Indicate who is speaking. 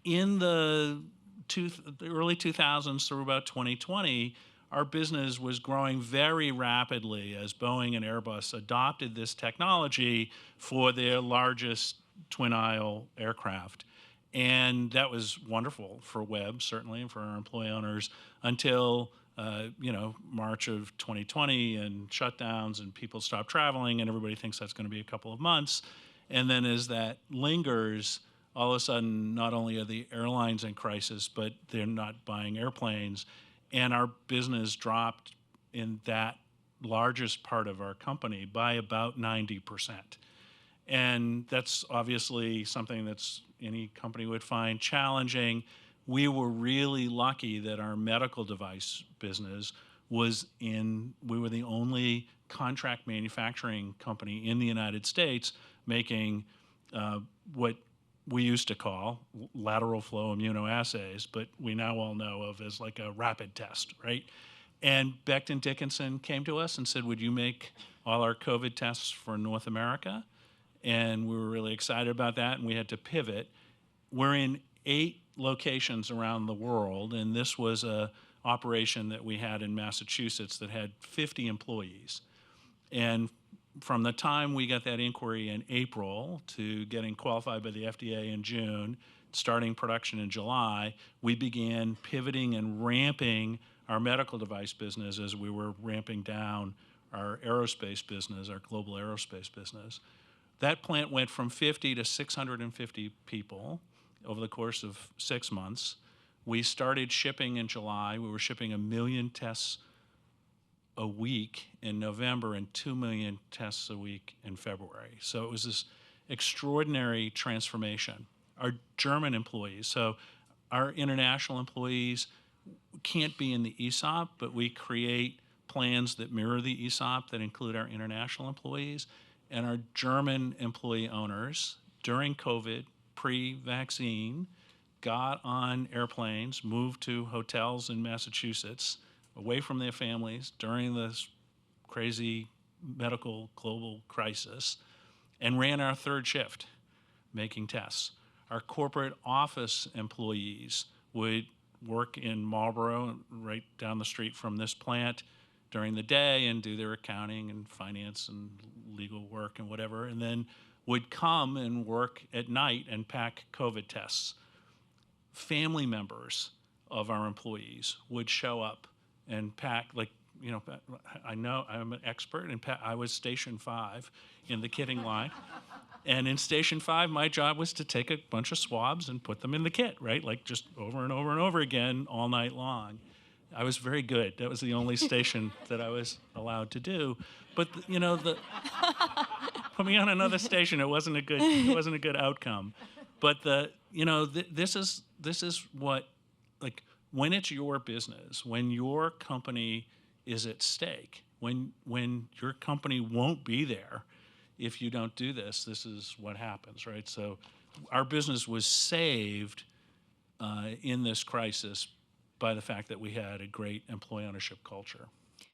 Speaker 1: in the early 2000s through about 2020, our business was growing very rapidly as Boeing and Airbus adopted this technology for their largest twin aisle aircraft. And that was wonderful for Webb, certainly, and for our employee owners until March of 2020 and shutdowns and people stopped traveling and everybody thinks that's going to be a couple of months. And then as that lingers, all of a sudden, not only are the airlines in crisis, but they're not buying airplanes. And our business dropped in that largest part of our company by about 90%. And that's obviously something that's any company would find challenging. We were really lucky that our medical device business we were the only contract manufacturing company in the United States making what we used to call lateral flow immunoassays, but we now all know of as like a rapid test, right? And Becton Dickinson came to us and said, would you make all our COVID tests for North America? And we were really excited about that, and we had to pivot. We're in 8 locations around the world, and this was a operation that we had in Massachusetts that had 50 employees. And from the time we got that inquiry in April to getting qualified by the FDA in June, starting production in July, we began pivoting and ramping our medical device business as we were ramping down our aerospace business, our global aerospace business. That plant went from 50 to 650 people over the course of 6 months. We started shipping in July. We were shipping 1 million tests a week in November and 2 million tests a week in February. So it was this extraordinary transformation. Our German employees, so our international employees can't be in the ESOP, but we create plans that mirror the ESOP that include our international employees. And our German employee owners, during COVID, pre-vaccine, got on airplanes, moved to hotels in Massachusetts, away from their families during this crazy medical global crisis, and ran our third shift, making tests. Our corporate office employees would work in Marlborough, right down the street from this plant, during the day and do their accounting and finance and legal work and whatever, and then would come and work at night and pack COVID tests. Family members of our employees would show up and pack, I know I'm an expert, and I was Station 5 in the kitting line. And in Station 5, my job was to take a bunch of swabs and put them in the kit, right? Like just over and over and over again all night long. I was very good. That was the only station that I was allowed to do. But put me on another station. It wasn't a good outcome. But this is what, like, when it's your business, when your company is at stake, when your company won't be there if you don't do this, this is what happens, right? So our business was saved in this crisis by the fact that we had a great employee ownership culture.